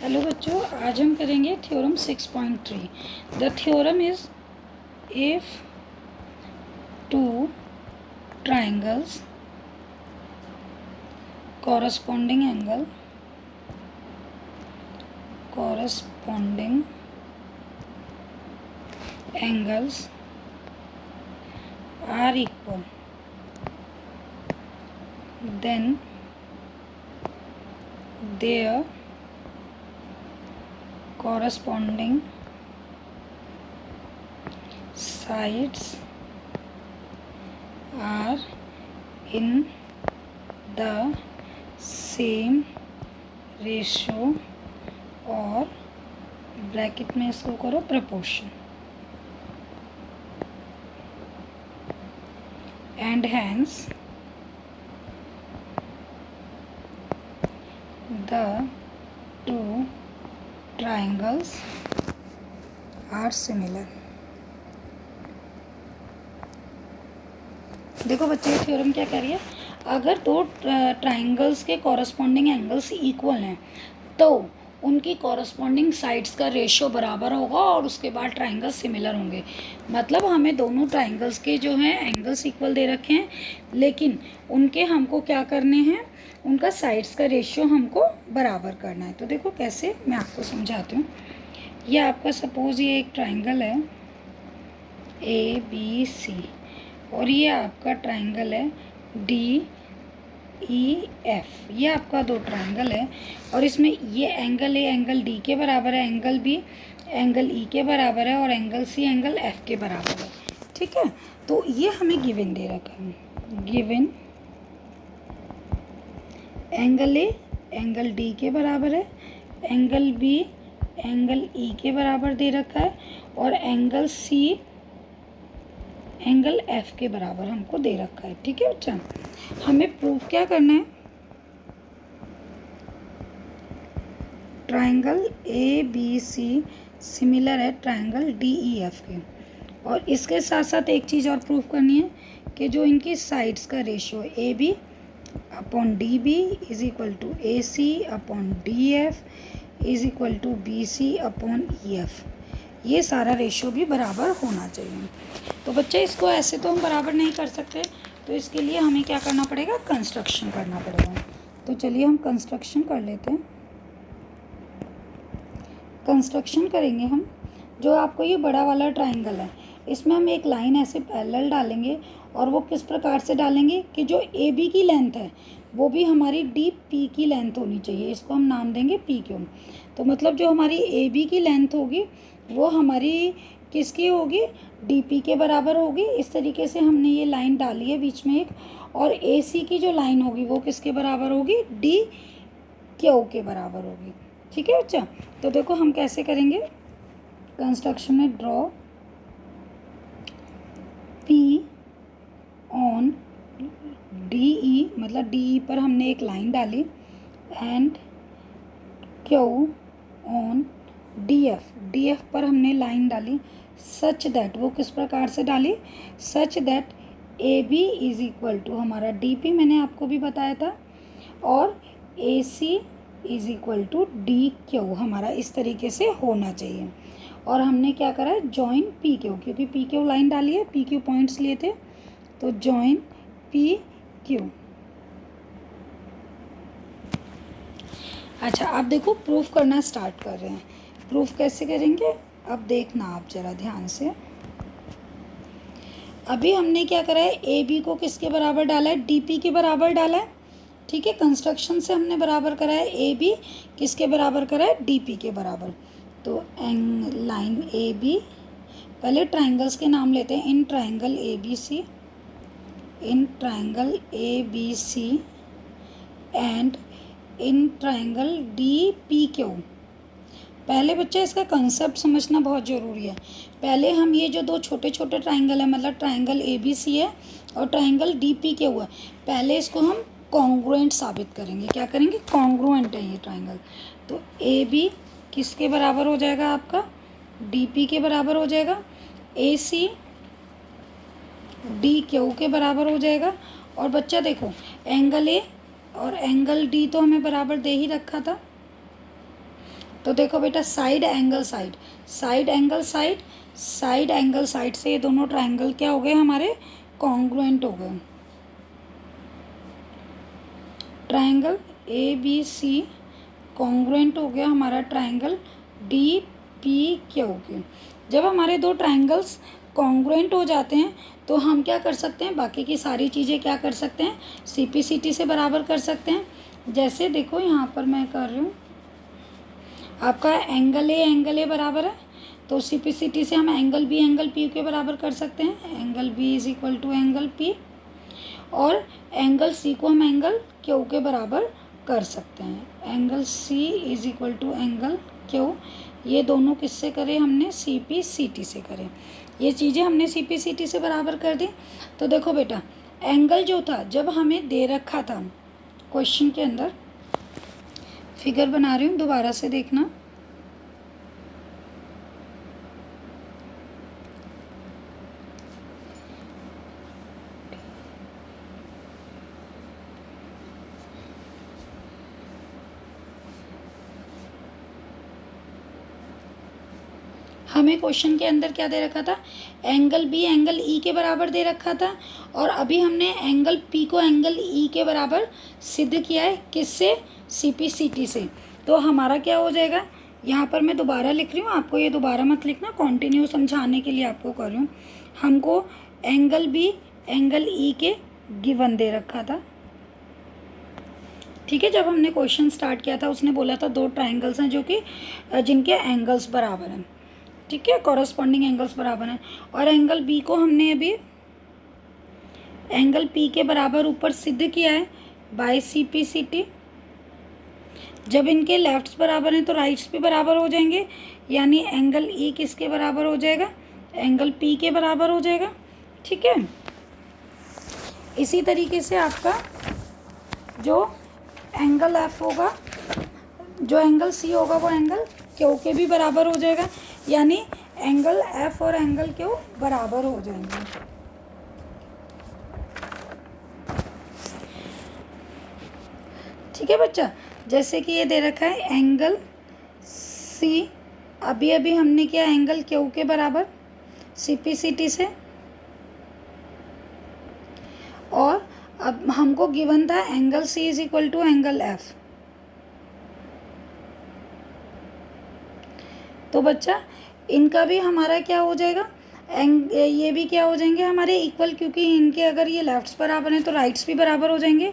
Hello बच्चों, आज हम करेंगे theorem 6.3। The theorem is if two triangles corresponding angles are equal, then their corresponding sides are in the same ratio और bracket में इसको करो proportion, and hence the two triangles are similar। देखो बच्चे, थ्योरम क्या कह रही है, अगर दो ट्राइंगल्स के कॉरस्पॉन्डिंग एंगल्स इक्वल हैं तो उनकी कॉरस्पॉन्डिंग साइड्स का रेशियो बराबर होगा और उसके बाद ट्राइंगल्स सिमिलर होंगे। मतलब हमें दोनों ट्राइंगल्स के जो हैं एंगल्स इक्वल दे रखे हैं, लेकिन उनके हमको क्या करने हैं, उनका साइड्स का रेशियो हमको बराबर करना है। तो देखो कैसे, मैं आपको समझाती हूँ। ये आपका सपोज़ ये एक ट्राइंगल है ABC और ये आपका ट्राइंगल है DEF। ये आपका दो ट्राइंगल है और इसमें ये एंगल ए एंगल D के बराबर है, एंगल B एंगल E के बराबर है और एंगल C एंगल F के बराबर है। ठीक है, तो ये हमें गिवन दे रखा है। Given angle A angle D के बराबर है, एंगल B एंगल E के बराबर दे रखा है और एंगल C एंगल F के बराबर हमको दे रखा है। ठीक है बच्चा, हमें प्रूफ क्या करना है, ट्राइंगल ABC सिमिलर है ट्राइंगल DEF के। और इसके साथ साथ एक चीज़ और प्रूफ करनी है कि जो इनकी साइड्स का ratio AB upon DB is equal to AC upon DF is equal to BC upon EF, ये सारा रेशियो भी बराबर होना चाहिए। तो बच्चे इसको ऐसे तो हम बराबर नहीं कर सकते, तो इसके लिए हमें क्या करना पड़ेगा, कंस्ट्रक्शन करना पड़ेगा। तो चलिए हम कंस्ट्रक्शन कर लेते हैं। कंस्ट्रक्शन करेंगे हम, जो आपको ये बड़ा वाला ट्राइंगल है इसमें हम एक लाइन ऐसे पैरेलल डालेंगे और वो किस प्रकार से डालेंगे कि जो AB की लेंथ है वो भी हमारी DP की लेंथ होनी चाहिए। इसको हम नाम देंगे PQ। तो मतलब जो हमारी AB की लेंथ होगी वो हमारी किसकी होगी, DP के बराबर होगी। इस तरीके से हमने ये लाइन डाली है बीच में एक, और AC की जो लाइन होगी वो किसके बराबर होगी, DQ के बराबर होगी। ठीक है बच्चा, तो देखो हम कैसे करेंगे कंस्ट्रक्शन में, ड्रॉ P ऑन DE, मतलब DE पर हमने एक लाइन डाली, एंड Q ऑन DF पर हमने लाइन डाली, सच दैट, वो किस प्रकार से डाली, such that AB is equal to हमारा DP मैंने आपको भी बताया था, और AC is equal to DQ हमारा इस तरीके से होना चाहिए। और हमने क्या करा है, जॉइन PQ, क्योंकि PQ लाइन डाली है, PQ पॉइंट्स लिए थे, तो जॉइन PQ। अच्छा, अब देखो प्रूफ करना स्टार्ट कर रहे हैं। प्रूफ कैसे करेंगे, अब देखना आप ज़रा ध्यान से। अभी हमने क्या करा है, AB को किसके बराबर डाला है, DP के बराबर डाला है। ठीक है, कंस्ट्रक्शन से हमने बराबर करा है AB किसके बराबर करा है, DP के बराबर। तो लाइन AB, पहले ट्राइंगल्स के नाम लेते हैं। In triangle ABC, in triangle ABC and in triangle DPQ। पहले बच्चे इसका कंसेप्ट समझना बहुत ज़रूरी है। पहले हम ये जो दो छोटे छोटे ट्राइंगल है, मतलब ट्राइंगल ABC है और ट्राइंगल DPQ है, पहले इसको हम कॉन्ग्रुएंट साबित करेंगे। क्या करेंगे, कॉन्ग्रुएंट है ये ट्राइंगल। तो AB किसके बराबर हो जाएगा, आपका DP के बराबर हो जाएगा, AC DQ के बराबर हो जाएगा। और बच्चा देखो, एंगल A और एंगल D तो हमें बराबर दे ही रखा था, तो देखो बेटा side angle side, side angle side, side angle side से ये दोनों ट्राइंगल क्या हो गए हमारे, कॉन्ग्रुएंट हो गए। Triangle A B C congruent हो गया हमारा ट्राइंगल डी पी क्यू के। जब हमारे दो ट्राइंगल्स कॉन्ग्रुएंट हो जाते हैं तो हम क्या कर सकते हैं, बाकी की सारी चीज़ें क्या कर सकते हैं, सी पी सी टी से बराबर कर सकते हैं। जैसे देखो यहाँ पर मैं कर रही हूँ, आपका एंगल ए बराबर है, तो सी पी सी टी से हम एंगल पी के बराबर कर सकते हैं। Angle B is equal to angle P, और एंगल सी को हम एंगल क्यू के बराबर कर सकते हैं। Angle C is equal to angle Q, ये दोनों किससे करें हमने, सी पी सी टी से करें। ये चीज़ें हमने सी पी सी टी से बराबर कर दी। तो देखो बेटा एंगल जो था जब हमें दे रखा था क्वेश्चन के अंदर, फिगर बना रही हूँ दोबारा से देखना। हमें क्वेश्चन के अंदर क्या दे रखा था, एंगल बी एंगल ई के बराबर दे रखा था, और अभी हमने एंगल पी को एंगल ई के बराबर सिद्ध किया है, किससे, सी पी सी टी से। तो हमारा क्या हो जाएगा, यहाँ पर मैं दोबारा लिख रही हूँ, आपको ये दोबारा मत लिखना, कंटिन्यू समझाने के लिए आपको कर रही हूँ। हमको एंगल बी एंगल ई के गिवन दे रखा था, ठीक है। जब हमने क्वेश्चन स्टार्ट किया था उसने बोला था दो ट्राइंगल्स हैं जो कि जिनके एंगल्स बराबर हैं, ठीक है, कॉरस्पॉन्डिंग एंगल्स बराबर हैं। और एंगल बी को हमने अभी एंगल पी के बराबर ऊपर सिद्ध किया है by C P C T. जब इनके लेफ्ट्स बराबर हैं तो राइट्स भी बराबर हो जाएंगे, यानी एंगल ई किसके बराबर हो जाएगा, एंगल पी के बराबर हो जाएगा, ठीक है। इसी तरीके से आपका जो एंगल एफ होगा, जो एंगल सी होगा वो एंगल क्यू के भी बराबर हो जाएगा, यानी एंगल एफ और एंगल क्यू बराबर हो जाएंगे। ठीक है बच्चा, जैसे कि ये दे रखा है एंगल सी, अभी अभी हमने किया एंगल क्यू के बराबर सी पी सी टी से, और अब हमको गिवन था angle C is equal to angle F. तो बच्चा इनका भी हमारा क्या हो जाएगा, ये भी क्या हो जाएंगे हमारे इक्वल, क्योंकि इनके अगर ये लेफ्ट्स बराबर हैं तो राइट्स भी बराबर हो जाएंगे,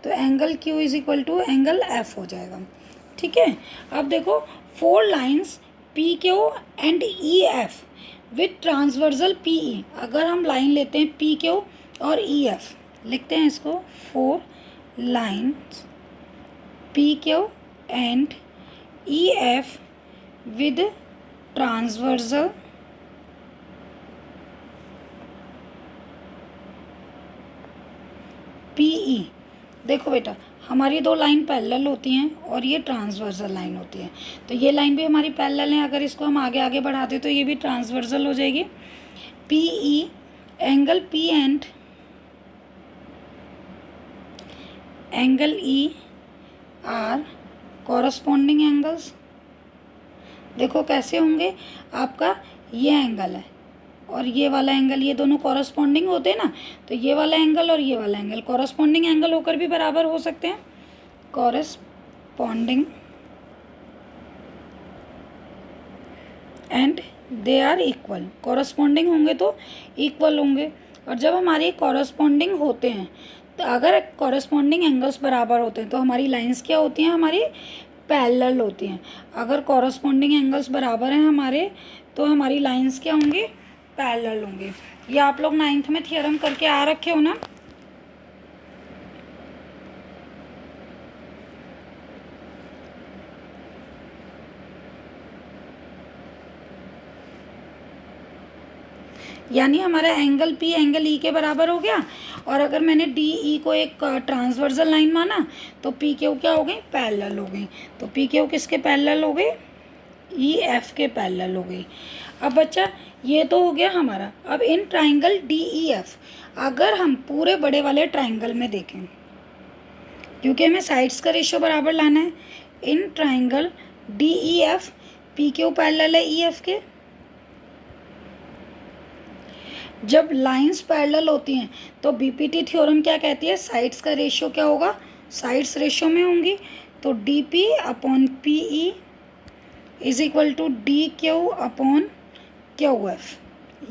तो angle Q is equal to angle F हो जाएगा, ठीक है। अब देखो 4 lines P Q and E F with transversal P E, अगर हम लाइन लेते हैं पी क्यू और ई एफ, लिखते हैं इसको 4 lines P Q and E F with transversal PE. देखो बेटा हमारी दो लाइन पैरेलल होती हैं और ये ट्रांसवर्सल लाइन होती है, तो ये लाइन भी हमारी पैरेलल है, अगर इसको हम आगे आगे बढ़ाते तो ये भी ट्रांसवर्सल हो जाएगी। PE angle P and angle E are corresponding angles. देखो कैसे होंगे, आपका ये एंगल है और ये वाला एंगल, ये दोनों कॉरस्पॉन्डिंग होते हैं ना, तो ये वाला एंगल और ये वाला एंगल कॉरस्पॉन्डिंग एंगल होकर भी बराबर हो सकते हैं, corresponding and they are equal. Corresponding होंगे तो इक्वल होंगे, और जब हमारे कॉरस्पॉन्डिंग होते हैं तो अगर कॉरस्पॉन्डिंग एंगल्स बराबर होते हैं तो हमारी लाइंस क्या होती हैं, हमारी पैरेलल होती हैं। अगर कॉरस्पॉन्डिंग एंगल्स बराबर हैं हमारे तो हमारी लाइंस क्या होंगी, पैरेलल होंगे। ये आप लोग 9th में थ्योरम करके आ रखे हो ना। यानी हमारा एंगल पी एंगल ई के बराबर हो गया, और अगर मैंने डी ई को एक ट्रांसवर्सल लाइन माना तो पी क्यू क्या हो गई, पैरेलल हो गई। तो पी क्यू किसके पैरेलल हो गई, ई एफ के पैरेलल हो गई। अब बच्चा ये तो हो गया हमारा। अब in triangle D E F, अगर हम पूरे बड़े वाले ट्राइंगल में देखें, क्योंकि हमें साइड्स का रेशियो बराबर लाना है, in triangle D E F, P Q parallel है ई एफ के। जब लाइंस पैरेलल होती हैं तो बीपीटी थ्योरम क्या कहती है, साइड्स का रेशियो क्या होगा, साइड्स रेशियो में होंगी। तो D P upon P E is equal to D Q upon Q F,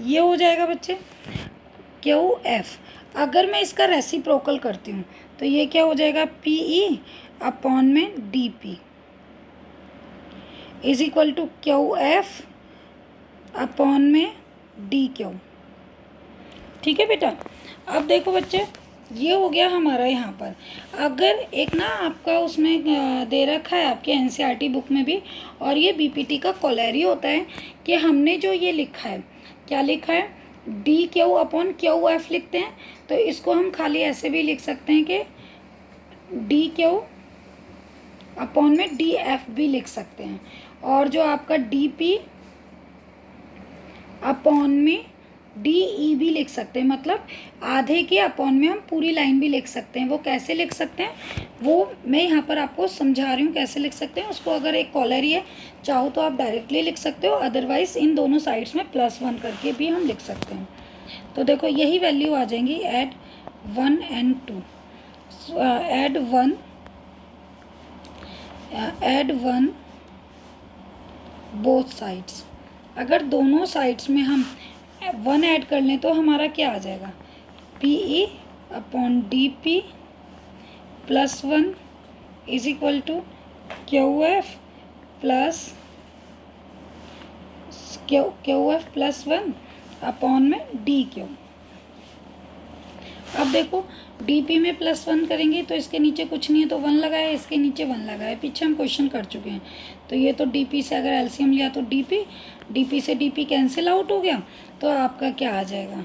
ये हो जाएगा बच्चे क्यू एफ। अगर मैं इसका रेसिप्रोकल करती हूँ तो ये क्या हो जाएगा, पी ई अपॉन में D P is equal to Q F upon में डी क्यू। ठीक है बेटा। अब देखो बच्चे, ये हो गया हमारा यहाँ पर। अगर एक ना आपका उसमें दे रखा है आपके एनसीईआरटी बुक में भी, और ये बीपीटी का कोलरी होता है कि हमने जो ये लिखा है, क्या लिखा है, D Q upon Q F लिखते हैं। तो इसको हम खाली ऐसे भी लिख सकते हैं कि डी क्यू अपॉन में डी एफ भी लिख सकते हैं। और जो आपका डी पी अपॉन में डी ई भी लिख सकते हैं, मतलब आधे के अपॉन में हम पूरी लाइन भी लिख सकते हैं। वो कैसे लिख सकते हैं वो मैं यहाँ पर आपको समझा रही हूँ कैसे लिख सकते हैं उसको। अगर एक कॉलरी है, चाहो तो आप डायरेक्टली लिख सकते हो, अदरवाइज इन दोनों साइड्स में +1 करके भी हम लिख सकते हैं। तो देखो यही वैल्यू आ जाएंगी, add 1 and 2, add 1 both sides. अगर दोनों साइड्स में हम 1 ऐड कर लें तो हमारा क्या आ जाएगा, P E upon D P +1 is equal to Q F plus +1 upon में डी क्यू। अब देखो डीपी में +1 करेंगे तो इसके नीचे कुछ नहीं है तो 1 लगाया, इसके नीचे 1 लगाया, पीछे हम क्वेश्चन कर चुके हैं। तो ये तो डीपी से अगर एलसीएम लिया तो डीपी से डीपी कैंसिल आउट हो गया, तो आपका क्या आ जाएगा,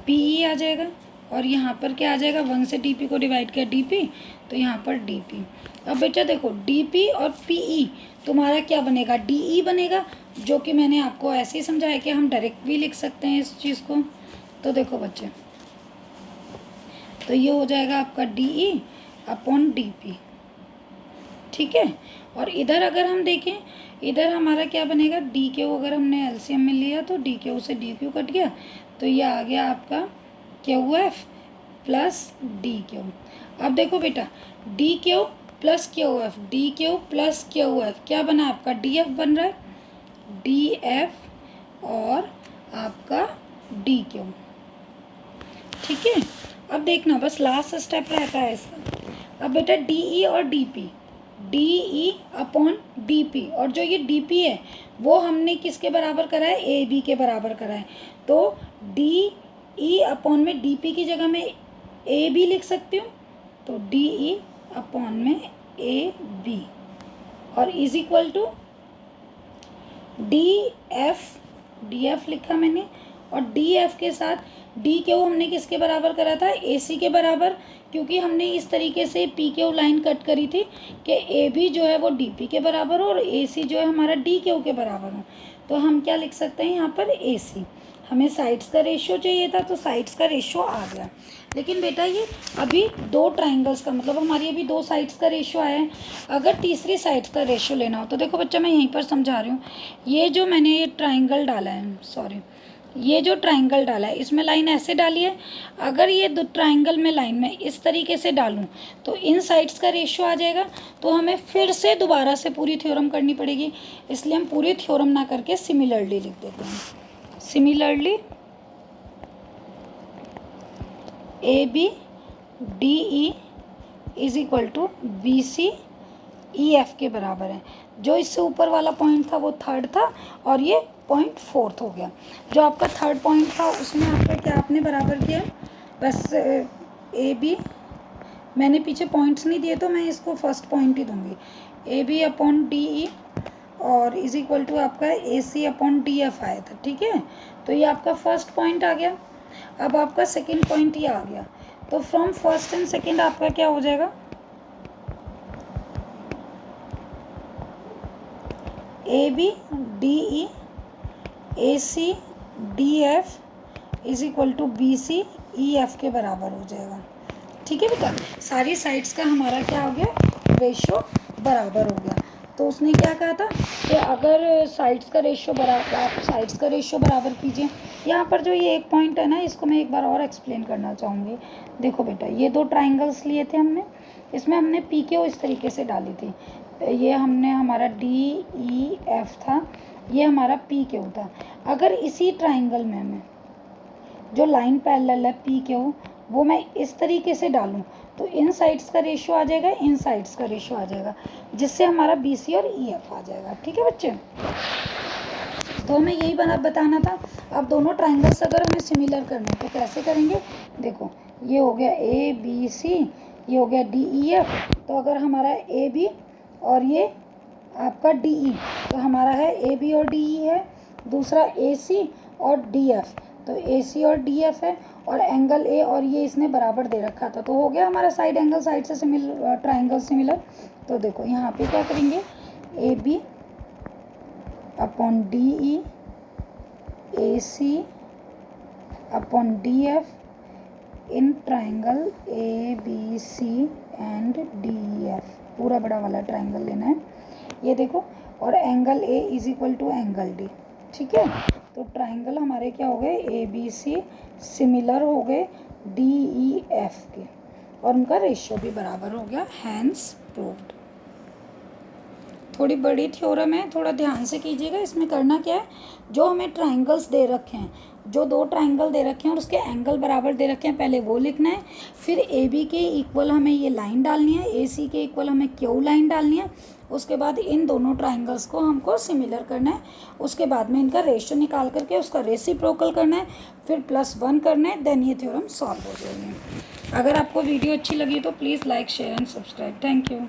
पीई आ जाएगा। और यहाँ पर क्या आ जाएगा, 1 से डीपी को डिवाइड किया डीपी, तो यहाँ पर डीपी। अब बेटा देखो डीपी और पीई तुम्हारा क्या बनेगा, डीई बनेगा, जो कि मैंने आपको ऐसे ही समझाया कि हम डायरेक्ट भी लिख सकते हैं इस चीज़ को। तो देखो बच्चे, तो ये हो जाएगा आपका डीई अपॉन डीपी। ठीक है। और इधर अगर हम देखें, इधर हमारा क्या बनेगा, डी क्यू अगर हमने एलसीएम में लिया तो डी क्यू से डी क्यू कट गया, तो ये आ गया आपका Q F plus D Q. अब देखो बेटा, D Q plus Q F, D Q plus Q F क्या बना आपका, डी एफ बन रहा है, डी एफ और आपका डी क्यू। ठीक है। अब देखना बस लास्ट स्टेप रहता है इसका। अब बेटा डीई और डीपी, डीई अपॉन डीपी, और जो ये डीपी है वो हमने किसके बराबर करा है, ए बी के बराबर करा है। तो डीई अपॉन में डीपी की जगह में ए बी लिख सकती हूँ, तो डीई अपॉन में ए बी और is equal to D F लिखा मैंने, और डी एफ के साथ डी क्यू हमने किसके बराबर करा था, ए सी के बराबर, क्योंकि हमने इस तरीके से पी क्यू लाइन कट करी थी कि ए बी जो है वो डी पी के बराबर हो और ए सी जो है हमारा डी क्यू के बराबर हो। तो हम क्या लिख सकते हैं यहाँ पर, ए सी। हमें साइड्स का रेशियो चाहिए था तो साइड्स का रेशियो आ गया। लेकिन बेटा ये अभी 2 ट्राइंगल्स का मतलब हमारी अभी 2 साइड्स का रेशियो आया है। अगर तीसरी साइड्स का रेशियो लेना हो तो देखो बच्चा मैं यहीं पर समझा रही हूँ। ये जो मैंने ये ट्राइंगल डाला है, सॉरी ये जो ट्राइंगल डाला है इसमें लाइन ऐसे डाली है। अगर ये 2 ट्राइंगल में लाइन में इस तरीके से डालूं तो इन साइड्स का रेशियो आ जाएगा। तो हमें फिर से दोबारा से पूरी थ्योरम करनी पड़ेगी, इसलिए हम पूरी थ्योरम ना करके सिमिलरली लिख देते हैं। Similarly A B D E is equal to B C E F के बराबर है। जो इससे ऊपर वाला पॉइंट था वो 3rd था और ये पॉइंट 4th हो गया। जो आपका 3rd पॉइंट था उसमें आपका क्या आपने बराबर किया, बस ए बी, मैंने पीछे पॉइंट्स नहीं दिए तो मैं इसको फर्स्ट पॉइंट ही दूंगी, A B upon D E और इज इक्वल टू आपका A C upon D F आया था। ठीक है। तो ये आपका फर्स्ट पॉइंट आ गया। अब आपका सेकेंड पॉइंट ये आ गया। तो फ्रॉम फर्स्ट एंड सेकेंड आपका क्या हो जाएगा, A B D E A C D F is equal to B C E F के बराबर हो जाएगा। ठीक है बेटा, सारी साइड्स का हमारा क्या हो गया, रेशियो बराबर हो गया। तो उसने क्या कहा था कि अगर साइड्स का रेशियो बराबर, आप साइड्स का रेशियो बराबर कीजिए। यहाँ पर जो ये एक पॉइंट है ना, इसको मैं एक बार और एक्सप्लेन करना चाहूँगी। देखो बेटा, ये दो ट्राइंगल्स लिए थे हमने, इसमें हमने पी क्यू इस तरीके से डाली थी। ये हमने हमारा DEF था, ये हमारा PQ था। अगर इसी ट्राइंगल में मैं जो लाइन पैरेलल है PQ, वो मैं इस तरीके से डालूं तो इन साइड्स का रेशियो आ जाएगा, इन साइड्स का रेशियो आ जाएगा, जिससे हमारा BC और EF आ जाएगा। ठीक है बच्चे, तो हमें यही बताना था। अब दोनों ट्राइंगल्स अगर हमें सिमिलर करने तो कैसे करेंगे? देखो, ये हो गया ABC, ये हो गया DEF। तो अगर हमारा AB और ये आपका DE, तो हमारा है AB और DE है। दूसरा AC और DF, तो AC और DF है। और एंगल A और ये इसने बराबर दे रखा था, तो हो गया हमारा साइड एंगल साइड से सिमिलर, ट्राइंगल सिमिलर। तो देखो यहाँ पे क्या करेंगे, AB upon DE, AC upon DF in triangle ABC and DEF। पूरा बड़ा वाला ट्राइंगल लेना है, ये देखो। और angle A is equal to angle D। ठीक है, तो ट्राइंगल हमारे क्या हो गए, ABC सिमिलर हो गए DEF के, और उनका रेशियो भी बराबर हो गया। Hence proved. थोड़ी बड़ी थ्योरम है, थोड़ा ध्यान से कीजिएगा। इसमें करना क्या है, जो हमें ट्राइंगल्स दे रखे हैं, जो दो ट्राइंगल दे रखे हैं और उसके एंगल बराबर दे रखे हैं, पहले वो लिखना है। फिर AB के इक्वल हमें ये लाइन डालनी है, AC के इक्वल हमें Q लाइन डालनी है। उसके बाद इन दोनों ट्राइंगल्स को हमको सिमिलर करना है। उसके बाद में इनका रेशियो निकाल करके उसका रेसिप्रोकल करना है, फिर +1 करना है, देन ये थ्योरम सॉल्व हो जाएगी। अगर आपको वीडियो अच्छी लगी तो please like, share and subscribe. Thank you.